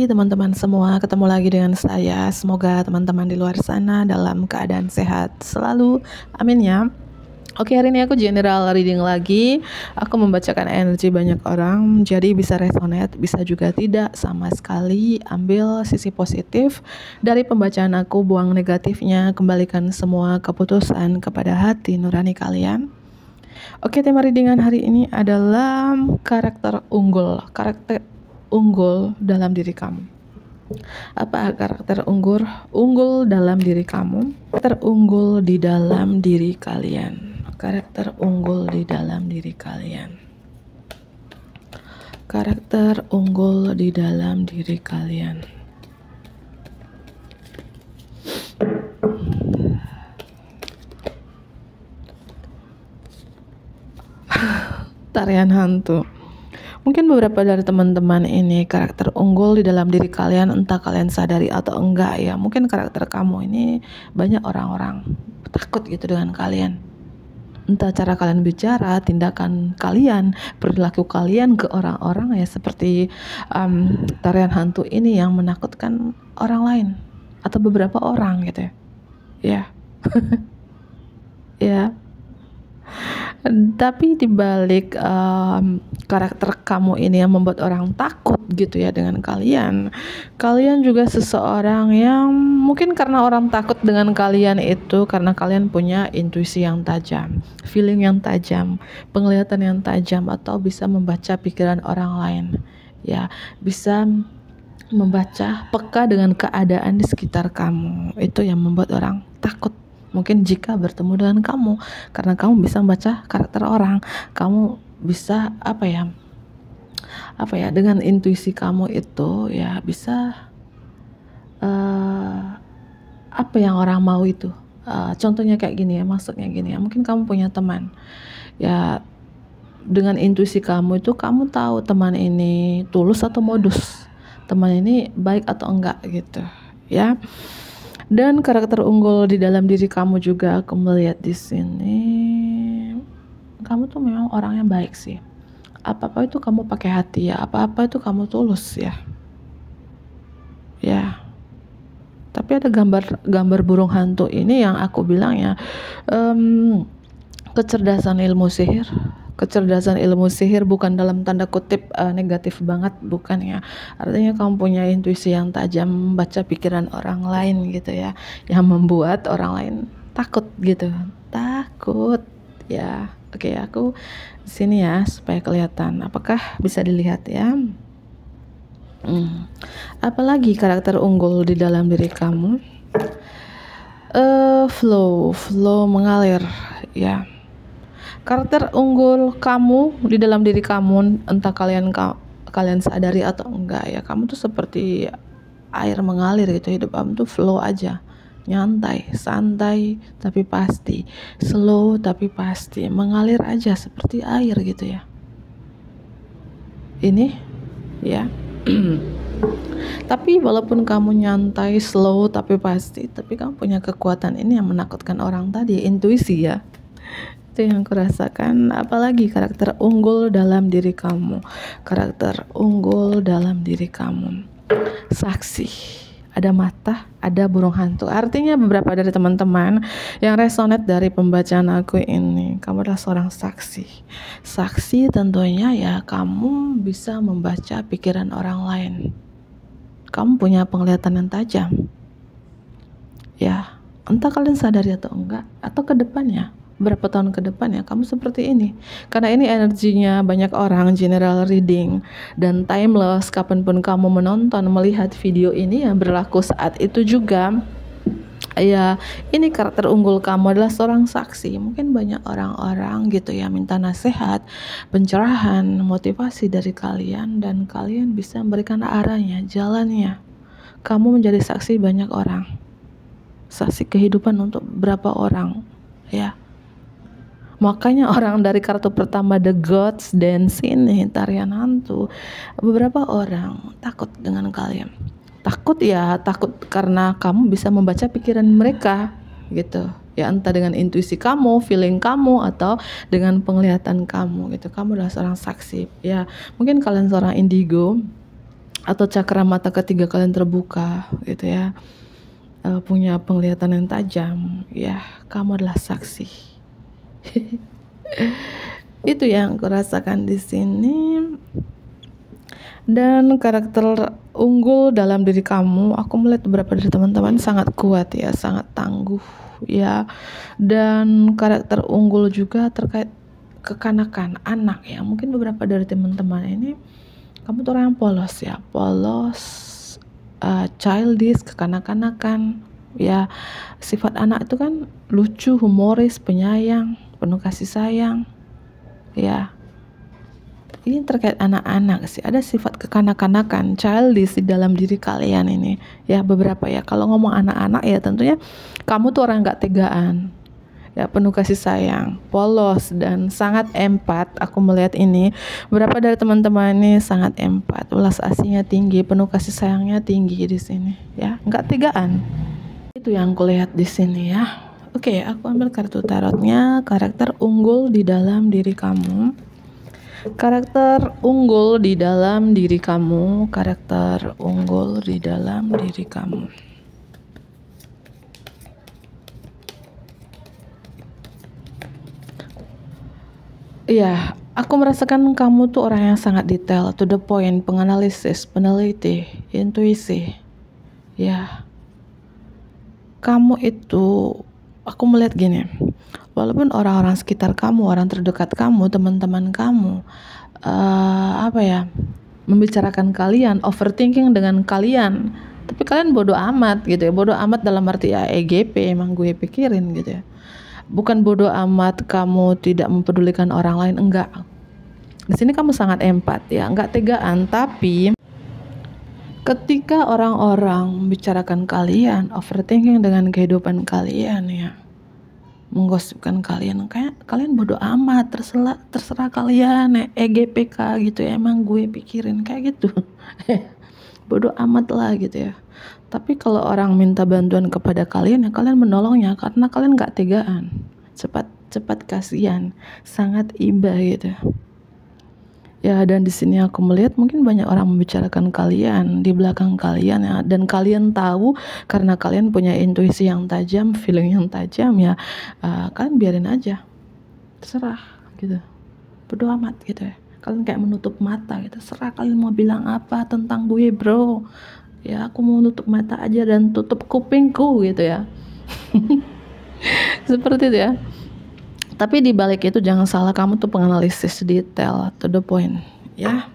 pagi teman-teman semua, ketemu lagi dengan saya. Semoga teman-teman di luar sana dalam keadaan sehat selalu, amin ya. Oke, hari ini aku general reading lagi. Aku membacakan energi banyak orang, jadi bisa resonate, bisa juga tidak sama sekali. Ambil sisi positif dari pembacaan aku, buang negatifnya, kembalikan semua keputusan kepada hati nurani kalian. Oke, tema readingan hari ini adalah karakter unggul dalam diri kamu. Apa karakter unggul dalam diri kamu? Karakter unggul di dalam diri kalian. Karakter unggul di dalam diri kalian. Karakter unggul di dalam diri kalian. Tarian hantu. Mungkin beberapa dari teman-teman ini karakter unggul di dalam diri kalian, entah kalian sadari atau enggak ya. Mungkin karakter kamu ini banyak orang-orang takut gitu dengan kalian. Entah cara kalian bicara, tindakan kalian, perilaku kalian ke orang-orang ya, seperti tarian hantu ini yang menakutkan orang lain atau beberapa orang gitu ya. Ya. Ya. Tapi dibalik karakter kamu ini yang membuat orang takut gitu ya dengan kalian juga seseorang yang mungkin karena orang takut dengan kalian itu karena kalian punya intuisi yang tajam, feeling yang tajam, penglihatan yang tajam, atau bisa membaca pikiran orang lain ya, bisa membaca, peka dengan keadaan di sekitar kamu. Itu yang membuat orang takut. Mungkin jika bertemu dengan kamu, karena kamu bisa membaca karakter orang, kamu bisa dengan intuisi kamu itu ya bisa apa yang orang mau itu. Contohnya kayak gini ya, maksudnya gini ya, mungkin kamu punya teman ya, dengan intuisi kamu itu kamu tahu teman ini tulus atau modus, teman ini baik atau enggak gitu ya. Dan karakter unggul di dalam diri kamu juga aku melihat di sini. Kamu tuh memang orang yang baik sih. Apa-apa itu kamu pakai hati ya. Apa-apa itu kamu tulus ya. Ya. Tapi ada gambar burung hantu ini yang aku bilang ya, kecerdasan ilmu sihir. Kecerdasan ilmu sihir bukan dalam tanda kutip negatif banget, bukan ya. Artinya kamu punya intuisi yang tajam, baca pikiran orang lain gitu ya, yang membuat orang lain takut gitu. Takut ya. Oke, aku di sini ya supaya kelihatan. Apakah bisa dilihat ya? Apalagi karakter unggul di dalam diri kamu? Flow mengalir ya. Karakter unggul kamu di dalam diri kamu, entah kalian sadari atau enggak ya, kamu tuh seperti air mengalir gitu. Hidup kamu tuh flow aja, nyantai, santai tapi pasti, slow tapi pasti, mengalir aja seperti air gitu ya. Ini ya. Tapi walaupun kamu nyantai, slow tapi pasti, tapi kamu punya kekuatan ini yang menakutkan orang tadi, intuisi ya. Itu yang aku rasakan. Apalagi karakter unggul dalam diri kamu. Karakter unggul dalam diri kamu. Saksi. Ada mata, ada burung hantu. Artinya beberapa dari teman-teman yang resonate dari pembacaan aku ini, kamu adalah seorang saksi. Saksi tentunya ya, kamu bisa membaca pikiran orang lain. Kamu punya penglihatan yang tajam. Ya, entah kalian sadari atau enggak, atau ke depannya. Berapa tahun ke depan ya kamu seperti ini, karena ini energinya banyak orang, general reading dan timeless. Kapanpun kamu menonton, melihat video ini ya berlaku saat itu juga ya. Ini karakter unggul kamu adalah seorang saksi. Mungkin banyak orang-orang gitu ya minta nasihat, pencerahan, motivasi dari kalian, dan kalian bisa memberikan arahnya, jalannya. Kamu menjadi saksi banyak orang, saksi kehidupan untuk berapa orang ya. Makanya orang dari kartu pertama The Gods Dance ini, tarian hantu, beberapa orang takut dengan kalian. Takut ya, takut karena kamu bisa membaca pikiran mereka gitu. Ya entah dengan intuisi kamu, feeling kamu, atau dengan penglihatan kamu gitu. Kamu adalah seorang saksi. Ya, mungkin kalian seorang indigo atau cakra mata ketiga kalian terbuka gitu ya, punya penglihatan yang tajam, ya kamu adalah saksi. Itu yang aku rasakan di sini. Dan karakter unggul dalam diri kamu, aku melihat beberapa dari teman-teman sangat kuat ya, sangat tangguh ya. Dan karakter unggul juga terkait kekanakan anak ya. Mungkin beberapa dari teman-teman ini kamu tuh orang yang polos ya, polos, childish, kekanak-kanakan ya. Sifat anak itu kan lucu, humoris, penyayang, penuh kasih sayang ya. Ini terkait anak-anak sih, ada sifat kekanak-kanakan, childish di dalam diri kalian ini ya, beberapa ya. Kalau ngomong anak-anak ya tentunya kamu tuh orang gak tegaan ya, penuh kasih sayang, polos, dan sangat empat. Aku melihat ini beberapa dari teman-teman ini sangat empat, welas asihnya tinggi, penuh kasih sayangnya tinggi di sini ya, gak tegaan. Itu yang aku lihat di sini ya. Oke, aku ambil kartu tarotnya, karakter unggul di dalam diri kamu. Karakter unggul di dalam diri kamu, karakter unggul di dalam diri kamu. Iya, aku merasakan kamu tuh orang yang sangat detail, to the point, penganalisis, peneliti, intuisi. Ya, kamu itu, aku melihat gini, walaupun orang-orang sekitar kamu, orang terdekat kamu, teman-teman kamu, membicarakan kalian, overthinking dengan kalian, tapi kalian bodoh amat gitu ya. Bodoh amat dalam arti ya EGP, emang gue pikirin gitu ya. Bukan bodoh amat kamu tidak mempedulikan orang lain, enggak. Di sini kamu sangat empat ya, enggak tegaan. Tapi ketika orang-orang membicarakan kalian, overthinking dengan kehidupan kalian ya, menggosipkan kalian, kayak kalian bodoh amat, terserah kalian, EGPK gitu ya, emang gue pikirin kayak gitu. Bodoh amat lah gitu ya. Tapi kalau orang minta bantuan kepada kalian ya kalian menolongnya karena kalian gak tegaan, cepat kasihan, sangat iba gitu ya. Dan di sini aku melihat mungkin banyak orang membicarakan kalian di belakang kalian ya, dan kalian tahu karena kalian punya intuisi yang tajam, feeling yang tajam ya, kalian biarin aja, terserah gitu, bodo amat gitu ya. Kalian kayak menutup mata gitu, serah kalian mau bilang apa tentang gue bro ya, aku mau nutup mata aja dan tutup kupingku gitu ya. Seperti itu ya. Tapi di balik itu jangan salah, kamu tuh penganalisis detail, to the point ya.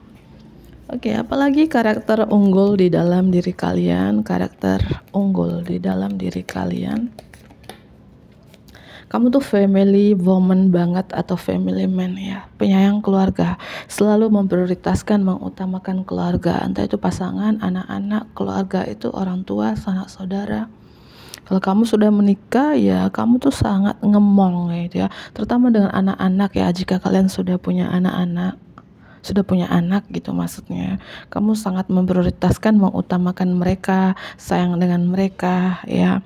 Oke, apalagi karakter unggul di dalam diri kalian, karakter unggul di dalam diri kalian. Kamu tuh family woman banget atau family man ya, penyayang keluarga, selalu memprioritaskan, mengutamakan keluarga, entah itu pasangan, anak-anak, keluarga itu orang tua, sanak saudara. Kalau kamu sudah menikah ya kamu tuh sangat ngemong gitu ya, terutama dengan anak-anak ya. Jika kalian sudah punya anak-anak, sudah punya anak gitu maksudnya, kamu sangat memprioritaskan, mengutamakan mereka, sayang dengan mereka ya.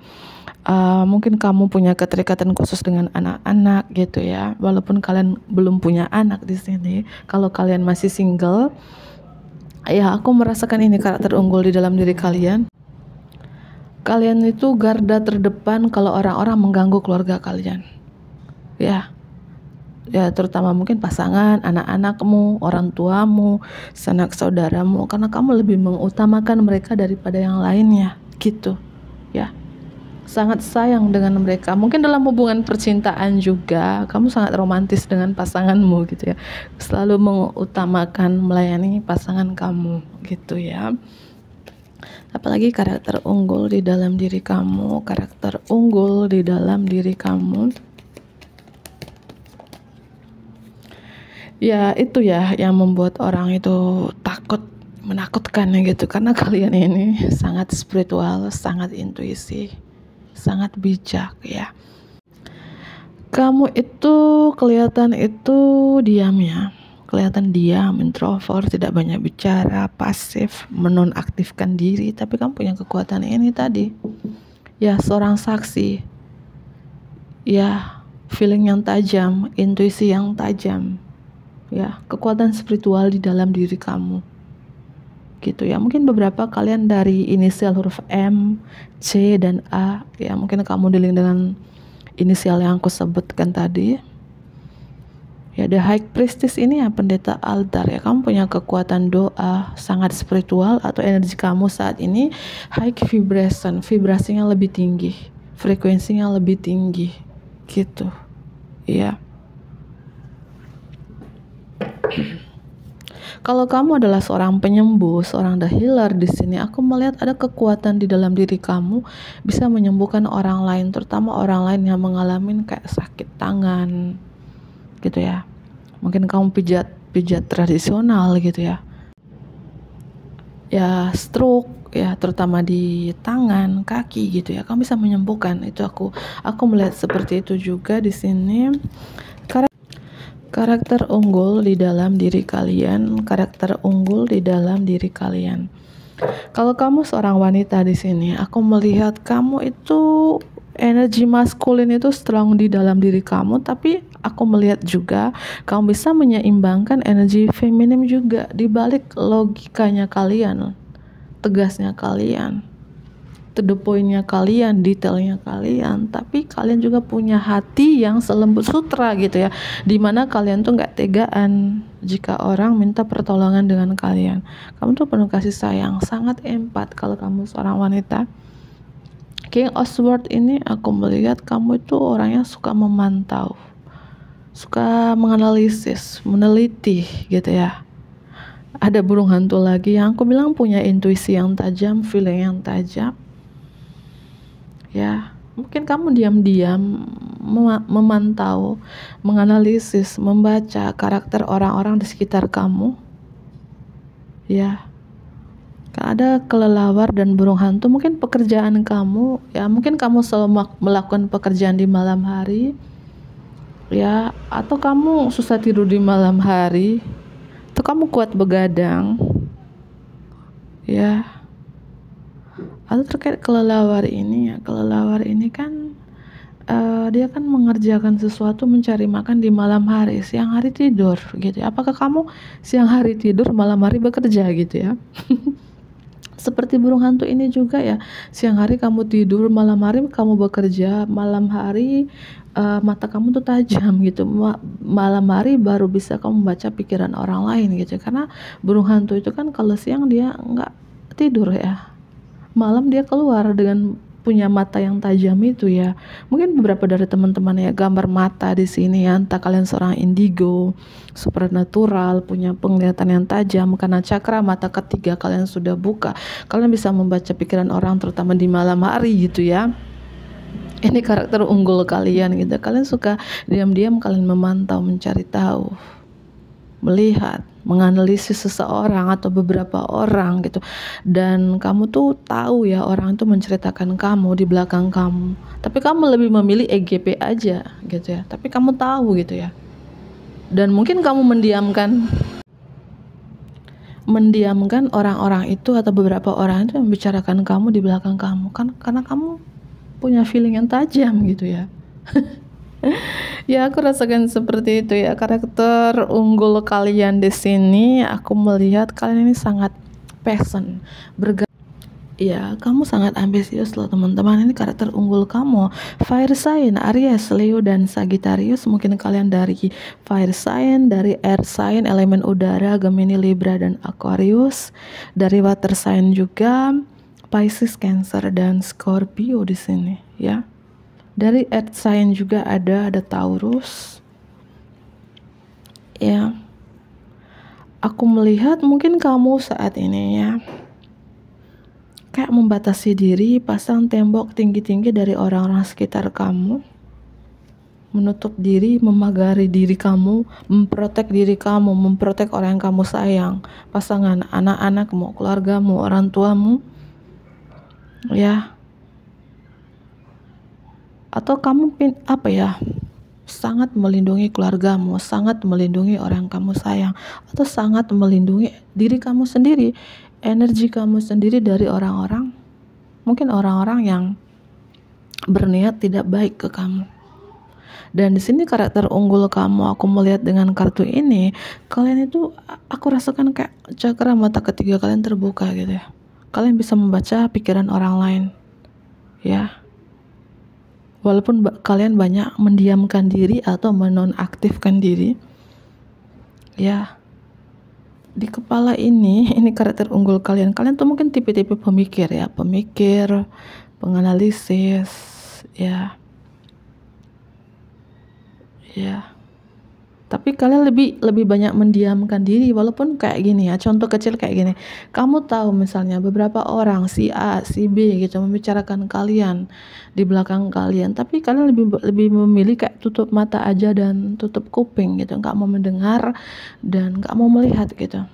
Mungkin kamu punya keterikatan khusus dengan anak-anak gitu ya, walaupun kalian belum punya anak di sini. Kalau kalian masih single, ya aku merasakan ini karakter unggul di dalam diri kalian. Kalian itu garda terdepan kalau orang-orang mengganggu keluarga kalian. Ya, terutama mungkin pasangan, anak-anakmu, orang tuamu, sanak saudaramu, karena kamu lebih mengutamakan mereka daripada yang lainnya gitu ya. Sangat sayang dengan mereka. Mungkin dalam hubungan percintaan juga kamu sangat romantis dengan pasanganmu gitu ya, selalu mengutamakan melayani pasangan kamu gitu ya. Apalagi karakter unggul di dalam diri kamu, karakter unggul di dalam diri kamu ya, itu ya yang membuat orang itu takut, menakutkan gitu, karena kalian ini sangat spiritual, sangat intuisi, sangat bijak ya. Kamu itu kelihatan itu diam ya, kelihatan diam, introvert, tidak banyak bicara, pasif, menonaktifkan diri. Tapi kamu punya kekuatan ini tadi ya, seorang saksi ya, feeling yang tajam, intuisi yang tajam ya, kekuatan spiritual di dalam diri kamu gitu ya. Mungkin beberapa kalian dari inisial huruf M, C, dan A ya. Mungkin kamu dealing dengan inisial yang aku sebutkan tadi ya. The High Priestess ini ya, pendeta altar ya. Kamu punya kekuatan doa, sangat spiritual, atau energi kamu saat ini high vibration, vibrasinya lebih tinggi, frekuensinya lebih tinggi gitu ya. Kalau kamu adalah seorang penyembuh, seorang the healer di sini, aku melihat ada kekuatan di dalam diri kamu bisa menyembuhkan orang lain, terutama orang lain yang mengalami kayak sakit tangan, gitu ya. Mungkin kamu pijat tradisional gitu ya. Ya stroke ya, terutama di tangan, kaki gitu ya. Kamu bisa menyembuhkan. Itu aku melihat seperti itu juga di sini. Karakter unggul di dalam diri kalian, karakter unggul di dalam diri kalian. Kalau kamu seorang wanita di sini, aku melihat kamu itu energi maskulin itu strong di dalam diri kamu, tapi aku melihat juga kamu bisa menyeimbangkan energi feminim juga di balik logikanya kalian, tegasnya kalian, to the point-nya kalian, detailnya kalian, tapi kalian juga punya hati yang selembut sutra gitu ya, dimana kalian tuh nggak tegaan jika orang minta pertolongan dengan kalian. Kamu tuh penuh kasih sayang, sangat empat kalau kamu seorang wanita. King of Swords ini aku melihat kamu itu orangnya suka memantau, suka menganalisis, meneliti gitu ya. Ada burung hantu lagi yang aku bilang punya intuisi yang tajam, feeling yang tajam. Ya, mungkin kamu diam-diam memantau, menganalisis, membaca karakter orang-orang di sekitar kamu. Ya, ada kelelawar dan burung hantu. Mungkin pekerjaan kamu, ya mungkin kamu selalu melakukan pekerjaan di malam hari, ya, atau kamu susah tidur di malam hari, atau kamu kuat begadang, ya. Atau terkait kelelawar ini ya, kelelawar ini kan dia kan mengerjakan sesuatu, mencari makan di malam hari, siang hari tidur gitu ya. Apakah kamu siang hari tidur, malam hari bekerja gitu ya? Seperti burung hantu ini juga ya, siang hari kamu tidur, malam hari kamu bekerja, malam hari mata kamu tuh tajam gitu, malam hari baru bisa kamu membaca pikiran orang lain gitu. Karena burung hantu itu kan kalau siang dia nggak tidur ya, malam dia keluar dengan punya mata yang tajam itu ya. Mungkin beberapa dari teman-teman ya gambar mata di sini ya, entah kalian seorang indigo, supernatural, punya penglihatan yang tajam karena cakra mata ketiga kalian sudah buka. Kalian bisa membaca pikiran orang terutama di malam hari gitu ya. Ini karakter unggul kalian gitu. Kalian suka diam-diam kalian memantau, mencari tahu, melihat, menganalisis seseorang atau beberapa orang gitu, dan kamu tuh tahu ya orang itu menceritakan kamu di belakang kamu, tapi kamu lebih memilih EGP aja gitu ya, tapi kamu tahu gitu ya, dan mungkin kamu mendiamkan orang-orang itu atau beberapa orang itu membicarakan kamu di belakang kamu kan, karena kamu punya feeling yang tajam gitu ya. Ya, aku rasakan seperti itu ya. Karakter unggul kalian di sini, aku melihat kalian ini sangat passion, ya, kamu sangat ambisius loh teman-teman. Ini karakter unggul kamu. Fire sign, Aries, Leo, dan Sagittarius. Mungkin kalian dari fire sign, dari air sign, elemen udara, Gemini, Libra, dan Aquarius. Dari water sign juga, Pisces, Cancer, dan Scorpio di sini ya. Dari earth sign juga ada Taurus ya. Aku melihat mungkin kamu saat ini ya kayak membatasi diri, pasang tembok tinggi-tinggi dari orang-orang sekitar kamu, menutup diri, memagari diri kamu, memprotek diri kamu, memprotek orang yang kamu sayang, pasangan, anak-anakmu, keluargamu, orang tuamu ya. Atau kamu sangat melindungi keluargamu, sangat melindungi orang yang kamu sayang, atau sangat melindungi diri kamu sendiri, energi kamu sendiri dari orang-orang, mungkin orang-orang yang berniat tidak baik ke kamu. Dan di sini karakter unggul kamu, aku melihat dengan kartu ini, kalian itu aku rasakan kayak cakra mata ketiga kalian terbuka gitu ya. Kalian bisa membaca pikiran orang lain, ya. Walaupun kalian banyak mendiamkan diri atau menonaktifkan diri, ya. Di kepala ini karakter unggul kalian. Kalian tuh mungkin tipe-tipe pemikir ya, pemikir, penganalisis, ya. Ya. Tapi kalian lebih banyak mendiamkan diri, walaupun kayak gini ya, contoh kecil kayak gini. Kamu tahu misalnya beberapa orang si A, si B gitu membicarakan kalian di belakang kalian, tapi kalian lebih memilih kayak tutup mata aja dan tutup kuping gitu, nggak mau mendengar dan nggak mau melihat gitu.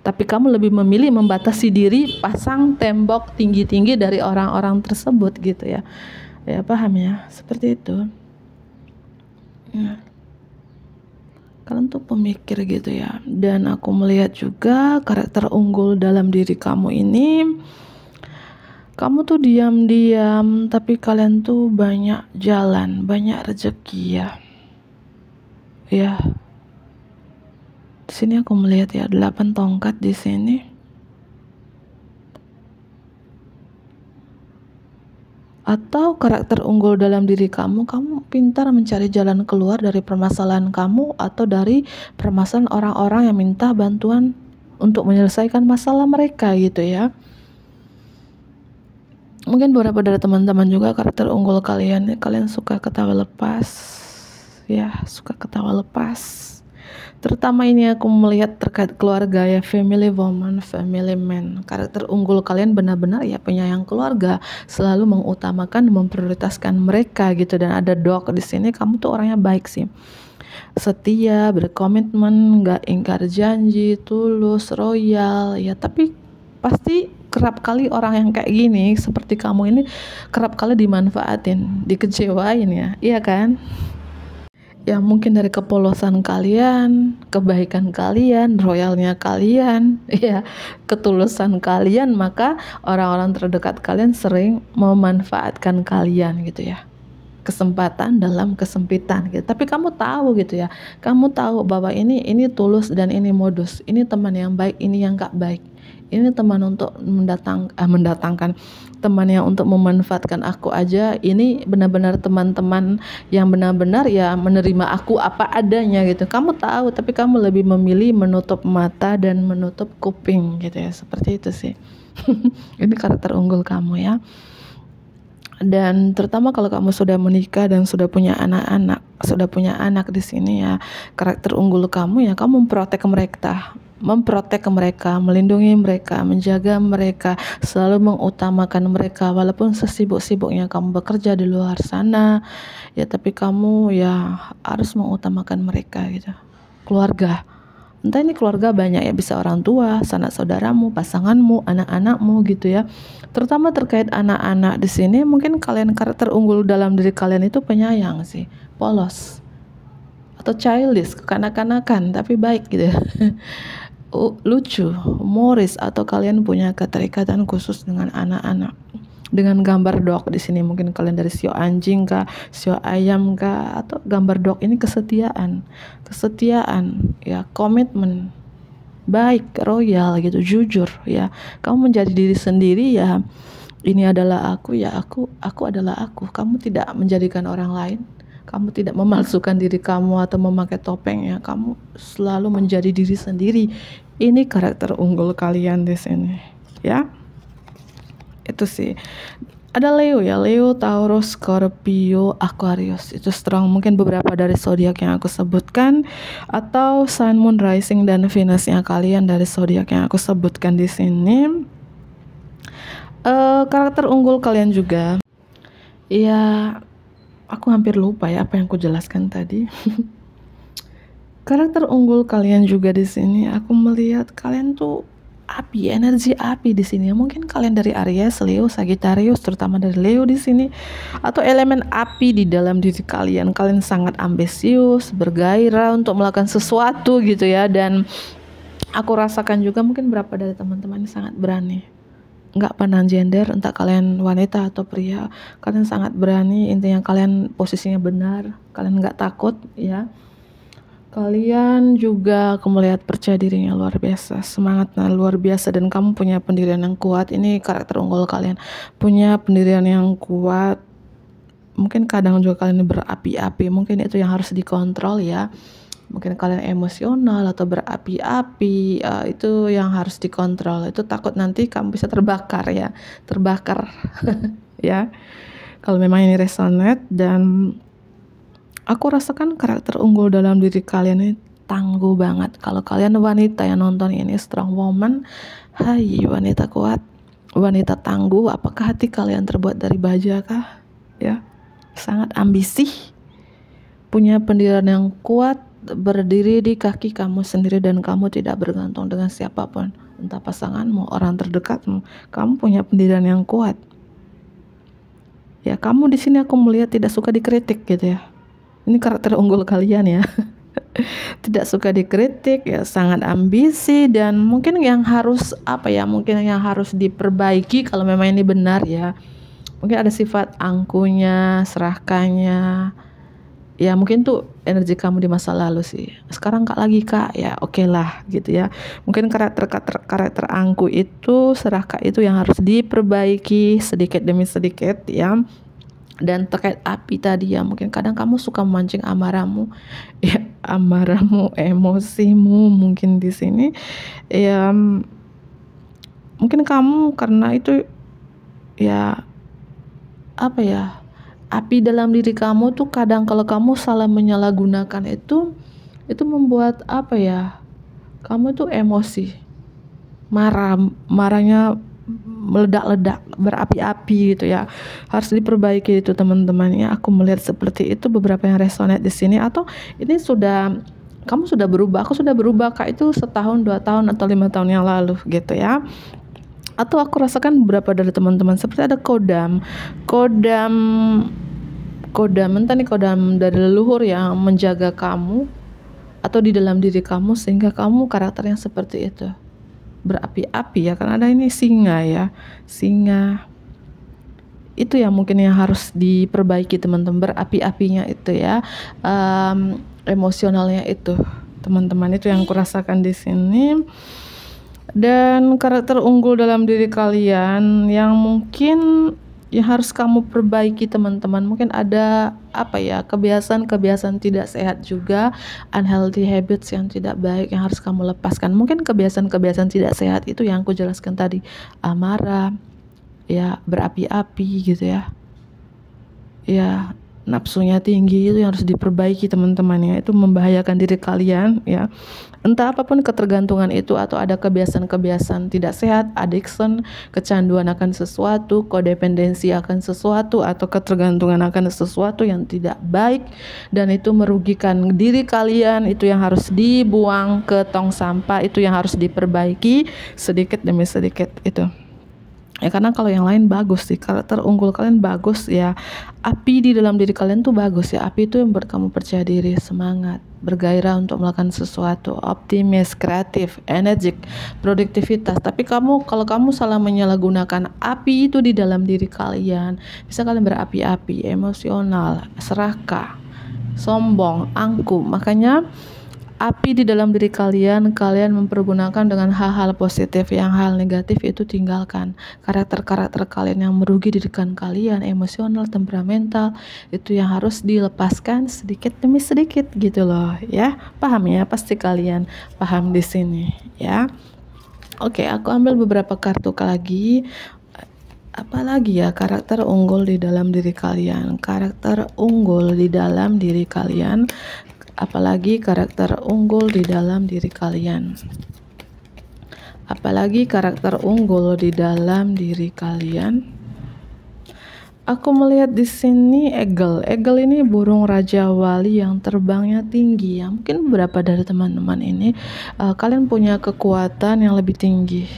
Tapi kamu lebih memilih membatasi diri, pasang tembok tinggi-tinggi dari orang-orang tersebut gitu ya. Ya paham ya, seperti itu. Ya. Kalian tuh pemikir gitu ya. Dan aku melihat juga karakter unggul dalam diri kamu ini, kamu tuh diam-diam tapi kalian tuh banyak jalan, banyak rezeki ya. Ya. Di sini aku melihat ya 8 tongkat di sini. Atau karakter unggul dalam diri kamu pintar mencari jalan keluar dari permasalahan kamu atau dari permasalahan orang-orang yang minta bantuan untuk menyelesaikan masalah mereka gitu ya. Mungkin beberapa dari teman-teman juga karakter unggul kalian suka ketawa lepas ya, suka ketawa lepas. Terutama ini aku melihat terkait keluarga ya, family woman, family man. Karakter unggul kalian benar-benar ya penyayang keluarga, selalu mengutamakan, memprioritaskan mereka gitu. Dan ada dog di sini, kamu tuh orangnya baik sih, setia, berkomitmen, nggak ingkar janji, tulus, royal ya. Tapi pasti kerap kali orang yang kayak gini seperti kamu ini kerap kali dimanfaatin, dikecewain ya, iya kan? Ya mungkin dari kepolosan kalian, kebaikan kalian, royalnya kalian, ya ketulusan kalian, maka orang-orang terdekat kalian sering memanfaatkan kalian gitu ya. Kesempatan dalam kesempitan gitu. Tapi kamu tahu gitu ya, kamu tahu bahwa ini tulus dan ini modus, ini teman yang baik, ini yang gak baik, ini teman untuk mendatangkan, teman yang untuk memanfaatkan aku aja, ini benar-benar teman-teman yang benar-benar ya menerima aku apa adanya gitu. Kamu tahu, tapi kamu lebih memilih menutup mata dan menutup kuping gitu ya, seperti itu sih. Ini karakter unggul kamu ya. Dan terutama kalau kamu sudah menikah dan sudah punya anak di sini ya, karakter unggul kamu ya, kamu memprotek mereka, melindungi mereka, menjaga mereka, selalu mengutamakan mereka walaupun sesibuk-sibuknya kamu bekerja di luar sana ya, tapi kamu ya harus mengutamakan mereka gitu. Keluarga, entah ini keluarga banyak ya, bisa orang tua, sanak saudaramu, pasanganmu, anak-anakmu gitu ya. Terutama terkait anak-anak di sini, mungkin kalian karakter unggul dalam diri kalian itu penyayang sih, polos atau childish, kekanak-kanakan tapi baik gitu ya. Lucu, humoris, atau kalian punya keterikatan khusus dengan anak-anak. Dengan gambar dog di sini, mungkin kalian dari sio anjing kah, sio ayam kah, atau gambar dog ini kesetiaan ya, komitmen, baik, royal gitu, jujur ya. Kamu menjadi diri sendiri ya, ini adalah aku ya, aku adalah aku. Kamu tidak menjadikan orang lain, kamu tidak memalsukan diri kamu atau memakai topeng ya, kamu selalu menjadi diri sendiri. Ini karakter unggul kalian di sini ya. Itu sih. Ada Leo ya, Leo, Taurus, Scorpio, Aquarius. Itu strong. Mungkin beberapa dari zodiak yang aku sebutkan, atau Sun, Moon, Rising, dan Venusnya kalian dari zodiak yang aku sebutkan di sini. Karakter unggul kalian juga. Ya, aku hampir lupa ya apa yang aku jelaskan tadi. Karakter unggul kalian juga di sini. Aku melihat kalian tuh api, energi api di sini. Mungkin kalian dari Aries, Leo, Sagittarius, terutama dari Leo di sini, atau elemen api di dalam diri kalian. Kalian sangat ambisius, bergairah untuk melakukan sesuatu gitu ya. Dan aku rasakan juga mungkin berapa dari teman-teman sangat berani nggak pandang gender, entah kalian wanita atau pria, kalian sangat berani. Intinya kalian posisinya benar, kalian nggak takut ya. Kalian juga aku melihat percaya dirinya luar biasa, semangatnya luar biasa, dan kamu punya pendirian yang kuat. Ini karakter unggul kalian, punya pendirian yang kuat. Mungkin kadang juga kalian berapi-api, mungkin itu yang harus dikontrol ya. Mungkin kalian emosional atau berapi-api, itu yang harus dikontrol. Itu takut nanti kamu bisa terbakar ya, terbakar ya. Kalau memang ini resonate, dan aku rasakan karakter unggul dalam diri kalian ini tangguh banget. Kalau kalian wanita yang nonton ini, strong woman, hai wanita kuat, wanita tangguh. Apakah hati kalian terbuat dari baja kah? Ya, sangat ambisi, punya pendirian yang kuat, berdiri di kaki kamu sendiri, dan kamu tidak bergantung dengan siapapun, entah pasanganmu, orang terdekatmu. Kamu punya pendirian yang kuat. Ya, kamu di sini aku melihat tidak suka dikritik gitu ya. Ini karakter unggul kalian ya. Tidak suka dikritik ya, sangat ambisi, dan mungkin yang harus mungkin yang harus diperbaiki kalau memang ini benar ya. Mungkin ada sifat angkuhnya, serakahnya. Ya mungkin tuh energi kamu di masa lalu sih. Sekarang Kak lagi Kak, ya oke lah gitu ya. Mungkin karakter angkuh itu, serakah itu yang harus diperbaiki sedikit demi sedikit ya. Dan terkait api tadi ya, mungkin kadang kamu suka memancing amarahmu ya, amarahmu, emosimu mungkin di sini ya. Mungkin kamu karena itu ya, api dalam diri kamu tuh kadang kalau kamu salah menyalahgunakan itu membuat kamu tuh emosi, marahnya meledak-ledak, berapi-api gitu ya. Harus diperbaiki itu teman-teman ya. Aku melihat seperti itu, beberapa yang resonate di sini. Atau ini kamu sudah berubah, aku sudah berubah Kak, itu 1 tahun, 2 tahun atau 5 tahun yang lalu gitu ya. Atau aku rasakan beberapa dari teman-teman seperti ada kodam entah nih kodam dari leluhur yang menjaga kamu atau di dalam diri kamu, sehingga kamu karakternya seperti itu, berapi-api ya. Karena ada ini singa ya, singa itu yang mungkin yang harus diperbaiki teman-teman, berapi-apinya itu ya, emosionalnya itu teman-teman, itu yang kurasakan di sini. Dan karakter unggul dalam diri kalian yang mungkin yang harus kamu perbaiki teman-teman, mungkin ada kebiasaan-kebiasaan tidak sehat juga, unhealthy habits yang tidak baik yang harus kamu lepaskan. Mungkin kebiasaan-kebiasaan tidak sehat itu yang aku jelaskan tadi, amarah ya, berapi-api gitu ya, nafsunya tinggi, itu yang harus diperbaiki teman-teman ya. Itu membahayakan diri kalian ya. Entah apapun ketergantungan itu, atau ada kebiasaan-kebiasaan tidak sehat, addiction, kecanduan akan sesuatu, kodependensi akan sesuatu, atau ketergantungan akan sesuatu yang tidak baik, dan itu merugikan diri kalian. Itu yang harus dibuang ke tong sampah, itu yang harus diperbaiki sedikit demi sedikit itu. Ya, karena kalau yang lain bagus sih, karakter unggul kalian bagus ya. Api di dalam diri kalian tuh bagus ya. Api itu yang buat kamu percaya diri, semangat, bergairah untuk melakukan sesuatu, optimis, kreatif, energik, produktivitas. Tapi kalau kamu salah menyalahgunakan api itu di dalam diri kalian, bisa kalian berapi-api, emosional, serakah, sombong, angkuh. Makanya api di dalam diri kalian mempergunakan dengan hal-hal positif. Yang hal negatif itu tinggalkan. Karakter-karakter kalian yang merugi dirikan kalian, emosional, temperamental, itu yang harus dilepaskan sedikit demi sedikit gitu loh ya. Paham ya? Pasti kalian paham di sini ya. Oke, aku ambil beberapa kartu lagi. Apalagi ya karakter unggul di dalam diri kalian, karakter unggul di dalam diri kalian. Apalagi karakter unggul di dalam diri kalian. Apalagi karakter unggul di dalam diri kalian. Aku melihat di sini eagle. Eagle ini burung raja wali yang terbangnya tinggi. Ya, mungkin beberapa dari teman-teman ini kalian punya kekuatan yang lebih tinggi.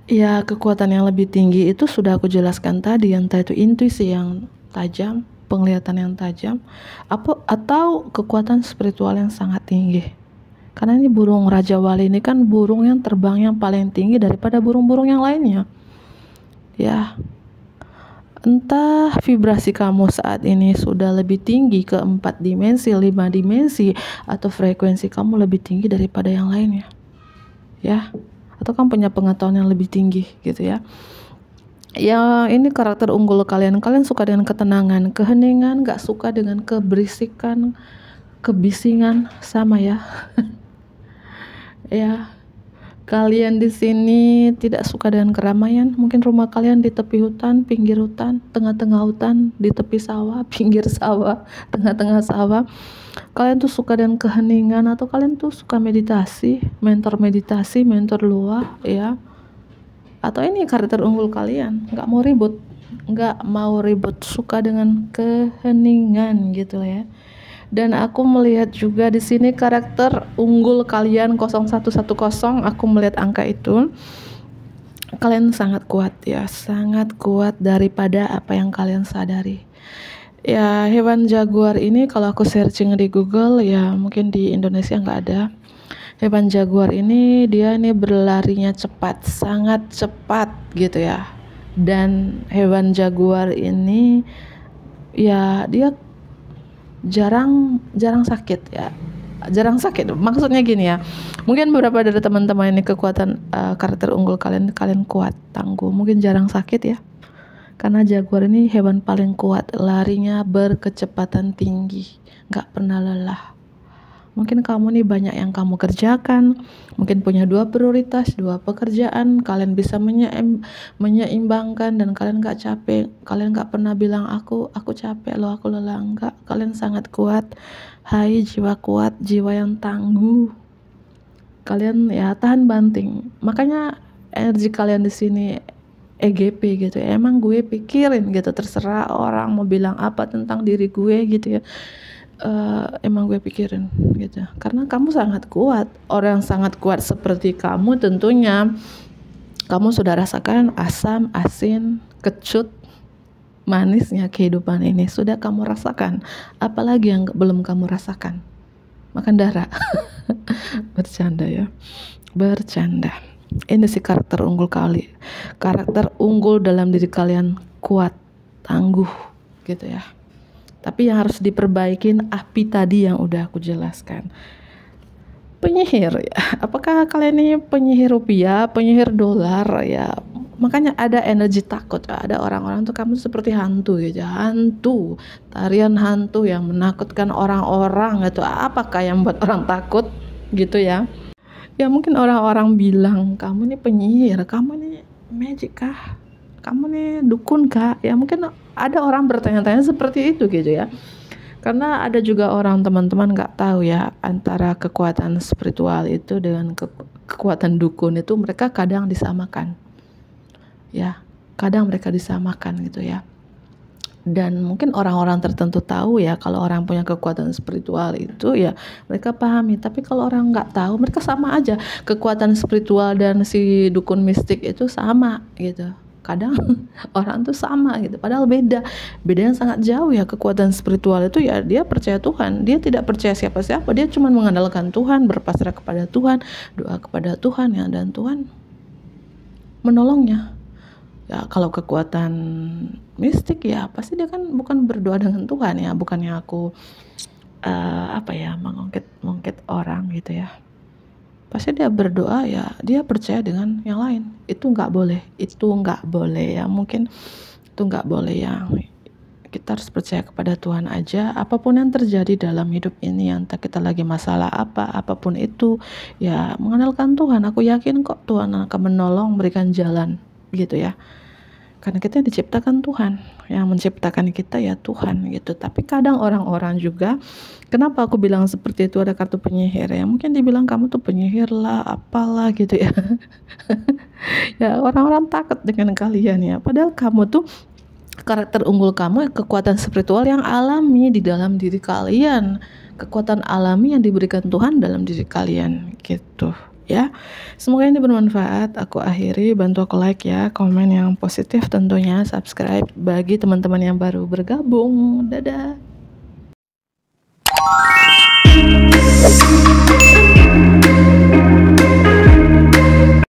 Ya, kekuatan yang lebih tinggi itu sudah aku jelaskan tadi, entah itu intuisi yang tajam, penglihatan yang tajam, atau kekuatan spiritual yang sangat tinggi. Karena ini burung Raja Wali ini kan burung yang terbangnya paling tinggi daripada burung-burung yang lainnya. Ya, entah vibrasi kamu saat ini sudah lebih tinggi ke 4 dimensi, 5 dimensi, atau frekuensi kamu lebih tinggi daripada yang lainnya. Ya, atau kamu punya pengetahuan yang lebih tinggi gitu ya. Ya, ini karakter unggul kalian. Kalian suka dengan ketenangan, keheningan, gak suka dengan keberisikan, kebisingan, sama ya. Ya, kalian di sini tidak suka dengan keramaian. Mungkin rumah kalian di tepi hutan, pinggir hutan, tengah-tengah hutan, di tepi sawah, pinggir sawah, tengah-tengah sawah. Kalian tuh suka dengan keheningan, atau kalian tuh suka meditasi, mentor luar ya. Atau ini karakter unggul kalian, nggak mau ribut, suka dengan keheningan gitu ya. Dan aku melihat juga di sini karakter unggul kalian 0110, aku melihat angka itu. Kalian sangat kuat ya, sangat kuat daripada apa yang kalian sadari. Ya, hewan jaguar ini kalau aku searching di Google ya, mungkin di Indonesia nggak ada. Hewan jaguar ini dia ini berlarinya cepat, sangat cepat gitu ya. Dan hewan jaguar ini ya dia jarang sakit ya. Jarang sakit. Maksudnya gini ya. Mungkin beberapa dari teman-teman ini kekuatan karakter unggul kalian kuat, tangguh. Mungkin jarang sakit ya. Karena jaguar ini hewan paling kuat, larinya berkecepatan tinggi, nggak pernah lelah. Mungkin kamu nih banyak yang kamu kerjakan, mungkin punya 2 prioritas, 2 pekerjaan, kalian bisa menyeimbangkan dan kalian gak capek, kalian gak pernah bilang aku capek loh, aku lelah, enggak, kalian sangat kuat. Hai jiwa kuat, jiwa yang tangguh, kalian ya tahan banting. Makanya energi kalian di sini EGP gitu ya, emang gue pikirin gitu, terserah orang mau bilang apa tentang diri gue gitu ya. Emang gue pikirin gitu, karena kamu sangat kuat. Orang yang sangat kuat seperti kamu tentunya kamu sudah rasakan asam, asin, kecut, manisnya kehidupan ini sudah kamu rasakan. Apalagi yang belum kamu rasakan? Makan darah. Bercanda ya, bercanda. Ini sih karakter unggul kali. Karakter unggul dalam diri kalian kuat, tangguh gitu ya. Tapi yang harus diperbaikin api tadi yang udah aku jelaskan. Penyihir ya, apakah kalian ini penyihir rupiah, penyihir dolar ya? Makanya ada energi takut ya. Ada orang-orang tuh kamu seperti hantu gitu, hantu, tarian hantu yang menakutkan orang-orang gitu. Apakah yang buat orang takut gitu ya? Ya mungkin orang-orang bilang kamu ini penyihir, kamu ini magic kah? Kamu nih dukun kah? Ya mungkin ada orang bertanya-tanya seperti itu gitu ya. Karena ada juga orang teman-teman nggak tahu ya antara kekuatan spiritual itu dengan kekuatan dukun itu mereka kadang disamakan. Ya, kadang mereka disamakan gitu ya. Dan mungkin orang-orang tertentu tahu ya kalau orang punya kekuatan spiritual itu ya mereka pahami. Tapi kalau orang nggak tahu, mereka sama aja. Kekuatan spiritual dan si dukun mistik itu sama gitu. Kadang orang tuh sama gitu, padahal beda yang sangat jauh ya. Kekuatan spiritual itu ya dia percaya Tuhan, dia tidak percaya siapa-siapa, dia cuma mengandalkan Tuhan, berpasrah kepada Tuhan, doa kepada Tuhan ya, dan Tuhan menolongnya ya. Kalau kekuatan mistik ya pasti dia kan bukan berdoa dengan Tuhan ya, bukannya aku mengungkit orang gitu ya. Pasti dia berdoa ya, dia percaya dengan yang lain. Itu nggak boleh ya. Mungkin itu nggak boleh ya. Kita harus percaya kepada Tuhan aja. Apapun yang terjadi dalam hidup ini, entah kita lagi masalah apapun itu ya, mengandalkan Tuhan. Aku yakin kok Tuhan akan menolong, memberikan jalan gitu ya. Karena kita diciptakan Tuhan, yang menciptakan kita ya Tuhan gitu. Tapi kadang orang-orang juga, kenapa aku bilang seperti itu, ada kartu penyihir ya, mungkin dibilang kamu tuh penyihir lah, apalah gitu ya. Ya orang-orang takut dengan kalian ya, padahal kamu tuh karakter unggul kamu, kekuatan spiritual yang alami di dalam diri kalian, kekuatan alami yang diberikan Tuhan dalam diri kalian gitu ya. Semoga ini bermanfaat. Aku akhiri, bantu aku like ya, komen yang positif tentunya, subscribe bagi teman-teman yang baru bergabung. Dadah.